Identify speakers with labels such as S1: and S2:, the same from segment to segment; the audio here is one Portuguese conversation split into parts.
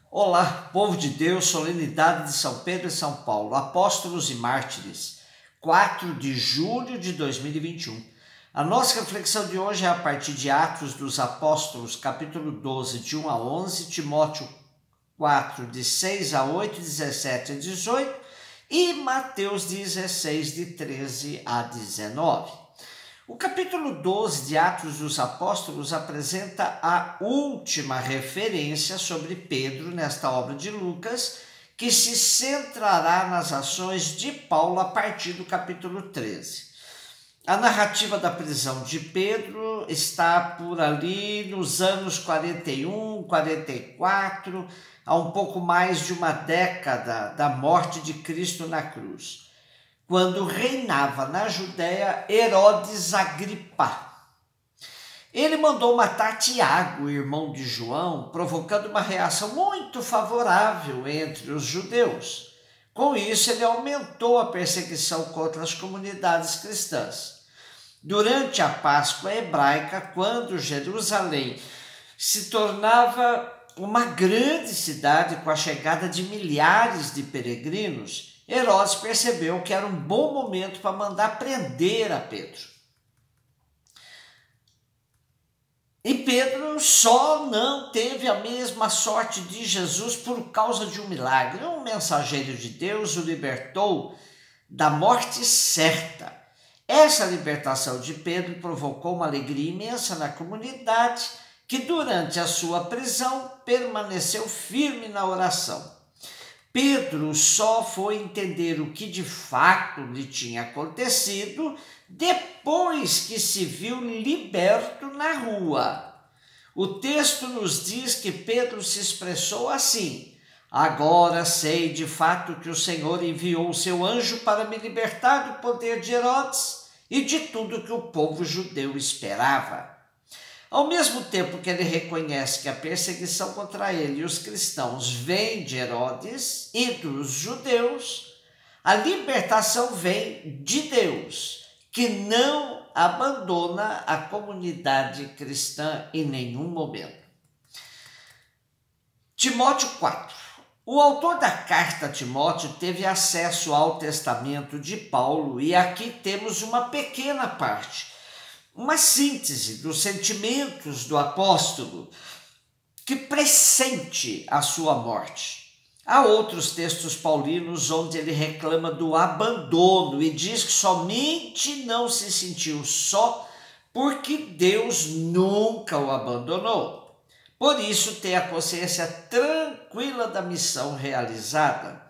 S1: Olá, povo de Deus, solenidade de São Pedro e São Paulo, apóstolos e mártires, 4 de julho de 2021. A nossa reflexão de hoje é a partir de Atos dos Apóstolos, capítulo 12, de 1 a 11, Timóteo 4, de 6 a 8, 17 a 18 e Mateus 16, de 13 a 19. O capítulo 12 de Atos dos Apóstolos apresenta a última referência sobre Pedro nesta obra de Lucas, que se centrará nas ações de Paulo a partir do capítulo 13. A narrativa da prisão de Pedro está por ali nos anos 41, 44, há um pouco mais de uma década da morte de Cristo na cruz, quando reinava na Judéia Herodes Agripa. Ele mandou matar Tiago, irmão de João, provocando uma reação muito favorável entre os judeus. Com isso, ele aumentou a perseguição contra as comunidades cristãs. Durante a Páscoa hebraica, quando Jerusalém se tornava uma grande cidade com a chegada de milhares de peregrinos, Herodes percebeu que era um bom momento para mandar prender a Pedro. E Pedro só não teve a mesma sorte de Jesus por causa de um milagre. Um mensageiro de Deus o libertou da morte certa. Essa libertação de Pedro provocou uma alegria imensa na comunidade, que durante a sua prisão permaneceu firme na oração. Pedro só foi entender o que de fato lhe tinha acontecido depois que se viu liberto na rua. O texto nos diz que Pedro se expressou assim: "Agora sei de fato que o Senhor enviou o seu anjo para me libertar do poder de Herodes e de tudo que o povo judeu esperava." Ao mesmo tempo que ele reconhece que a perseguição contra ele e os cristãos vem de Herodes e dos judeus, a libertação vem de Deus, que não abandona a comunidade cristã em nenhum momento. Timóteo 4. O autor da carta a Timóteo teve acesso ao testamento de Paulo e aqui temos uma pequena parte, uma síntese dos sentimentos do apóstolo que pressente a sua morte. Há outros textos paulinos onde ele reclama do abandono e diz que somente não se sentiu só porque Deus nunca o abandonou. Por isso, tem a consciência tranquila da missão realizada.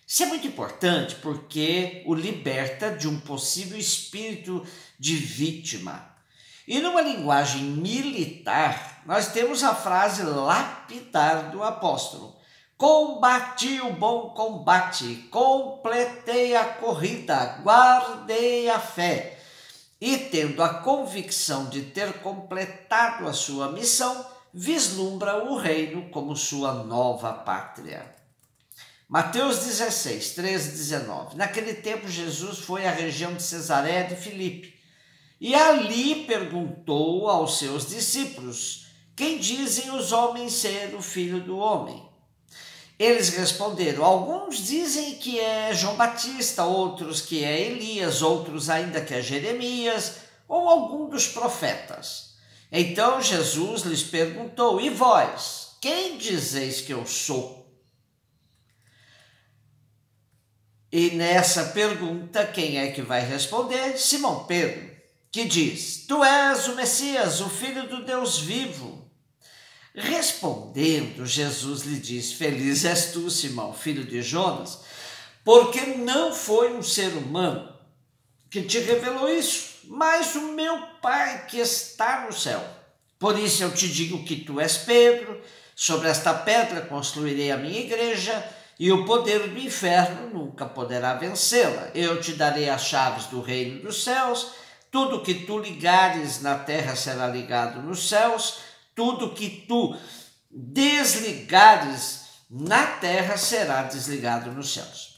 S1: Isso é muito importante porque o liberta de um possível espírito de vítima. E numa linguagem militar, nós temos a frase lapidar do apóstolo: "Combati o bom combate, completei a corrida, guardei a fé." E tendo a convicção de ter completado a sua missão, vislumbra o reino como sua nova pátria. Mateus 16, 13 e 19. Naquele tempo, Jesus foi à região de Cesareia de Filipe e ali perguntou aos seus discípulos: "Quem dizem os homens ser o Filho do Homem?" Eles responderam: "Alguns dizem que é João Batista, outros que é Elias, outros ainda que é Jeremias ou algum dos profetas." Então Jesus lhes perguntou: "E vós, quem dizeis que eu sou?" E nessa pergunta, quem é que vai responder? Simão Pedro, que diz: "Tu és o Messias, o Filho do Deus vivo." Respondendo, Jesus lhe diz: "Feliz és tu, Simão, filho de Jonas, porque não foi um ser humano que te revelou isso, mas o meu Pai que está no céu. Por isso eu te digo que tu és Pedro, sobre esta pedra construirei a minha igreja, e o poder do inferno nunca poderá vencê-la. Eu te darei as chaves do reino dos céus. Tudo que tu ligares na terra será ligado nos céus. Tudo que tu desligares na terra será desligado nos céus."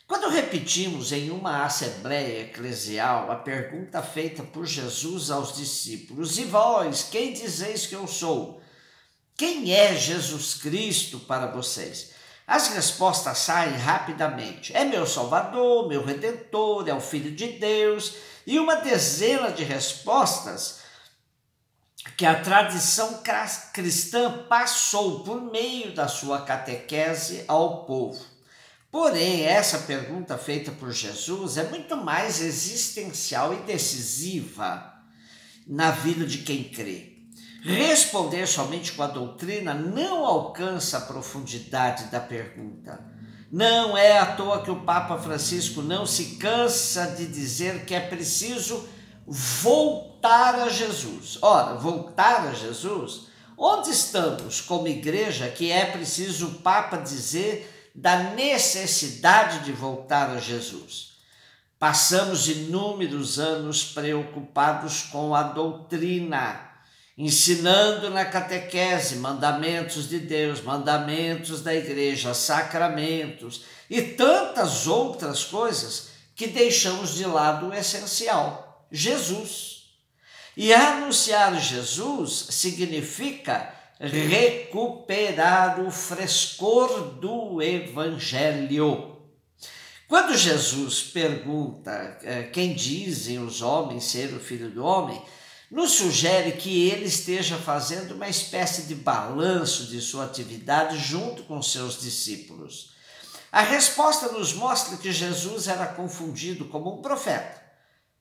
S1: Quando repetimos em uma assembleia eclesial a pergunta feita por Jesus aos discípulos: "E vós, quem dizeis que eu sou?", quem é Jesus Cristo para vocês? As respostas saem rapidamente. É meu Salvador, meu Redentor, é o Filho de Deus, e uma dezena de respostas que a tradição cristã passou por meio da sua catequese ao povo. Porém, essa pergunta feita por Jesus é muito mais existencial e decisiva na vida de quem crê. Responder somente com a doutrina não alcança a profundidade da pergunta. Não é à toa que o Papa Francisco não se cansa de dizer que é preciso voltar a Jesus. Ora, voltar a Jesus? Onde estamos como igreja que é preciso o Papa dizer da necessidade de voltar a Jesus? Passamos inúmeros anos preocupados com a doutrina, ensinando na catequese mandamentos de Deus, mandamentos da igreja, sacramentos e tantas outras coisas que deixamos de lado o essencial, Jesus. E anunciar Jesus significa recuperar o frescor do Evangelho. Quando Jesus pergunta quem dizem os homens ser o Filho do Homem, nos sugere que ele esteja fazendo uma espécie de balanço de sua atividade junto com seus discípulos. A resposta nos mostra que Jesus era confundido como um profeta,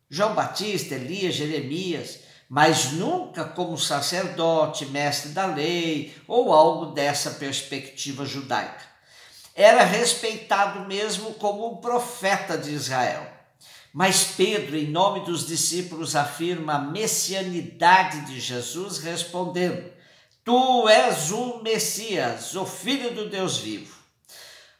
S1: João Batista, Elias, Jeremias, mas nunca como sacerdote, mestre da lei ou algo dessa perspectiva judaica. Era respeitado mesmo como um profeta de Israel. Mas Pedro, em nome dos discípulos, afirma a messianidade de Jesus, respondendo: Tu és o Messias, o Filho do Deus vivo.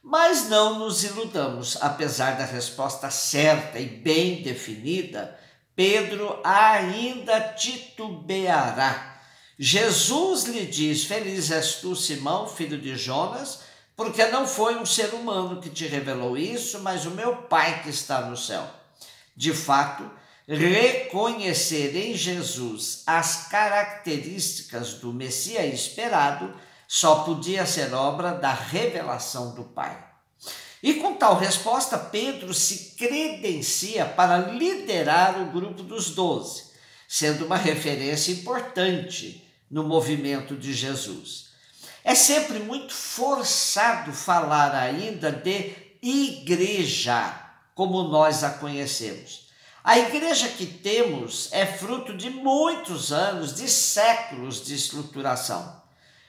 S1: Mas não nos iludamos, apesar da resposta certa e bem definida, Pedro ainda titubeará. Jesus lhe diz: Feliz és tu, Simão, filho de Jonas, porque não foi um ser humano que te revelou isso, mas o meu Pai que está no céu. De fato, reconhecer em Jesus as características do Messias esperado só podia ser obra da revelação do Pai. E com tal resposta, Pedro se credencia para liderar o grupo dos 12, sendo uma referência importante no movimento de Jesus. É sempre muito forçado falar ainda de igreja, como nós a conhecemos. A igreja que temos é fruto de muitos anos, de séculos de estruturação.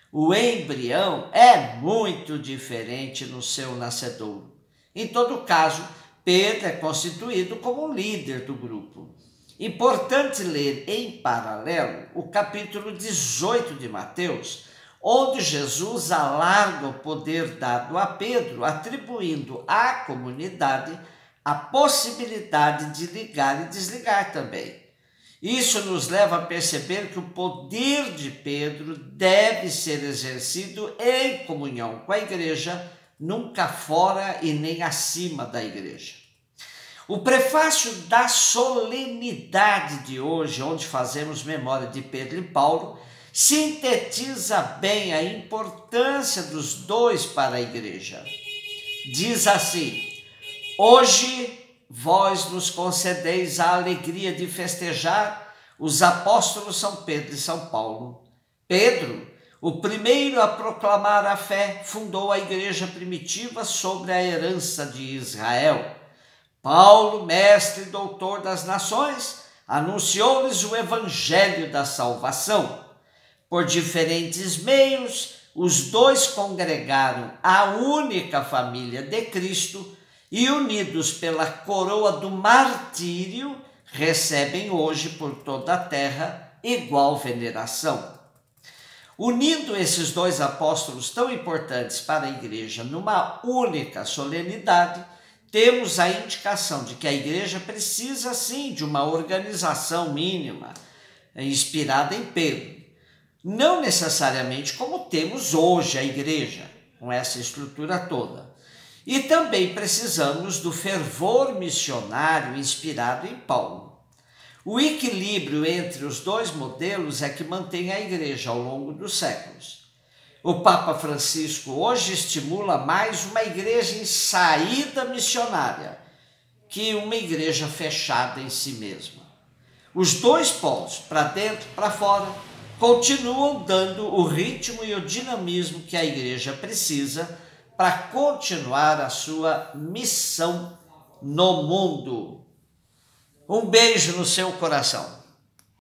S1: O embrião é muito diferente no seu nascedouro. Em todo caso, Pedro é constituído como líder do grupo. Importante ler em paralelo o capítulo 18 de Mateus, onde Jesus alarga o poder dado a Pedro, atribuindo à comunidade a possibilidade de ligar e desligar também. Isso nos leva a perceber que o poder de Pedro deve ser exercido em comunhão com a igreja, nunca fora e nem acima da igreja. O prefácio da solenidade de hoje, onde fazemos memória de Pedro e Paulo, sintetiza bem a importância dos dois para a igreja. Diz assim: Hoje vós nos concedeis a alegria de festejar os apóstolos São Pedro e São Paulo. Pedro, o primeiro a proclamar a fé, fundou a igreja primitiva sobre a herança de Israel. Paulo, mestre e doutor das nações, anunciou-lhes o evangelho da salvação. Por diferentes meios, os dois congregaram a única família de Cristo e, unidos pela coroa do martírio, recebem hoje por toda a terra igual veneração. Unindo esses dois apóstolos tão importantes para a igreja numa única solenidade, temos a indicação de que a igreja precisa sim de uma organização mínima, inspirada em Pedro. Não necessariamente como temos hoje a igreja, com essa estrutura toda. E também precisamos do fervor missionário inspirado em Paulo. O equilíbrio entre os dois modelos é que mantém a igreja ao longo dos séculos. O Papa Francisco hoje estimula mais uma igreja em saída missionária que uma igreja fechada em si mesma. Os dois polos, para dentro e para fora, continuam dando o ritmo e o dinamismo que a igreja precisa para continuar a sua missão no mundo. Um beijo no seu coração.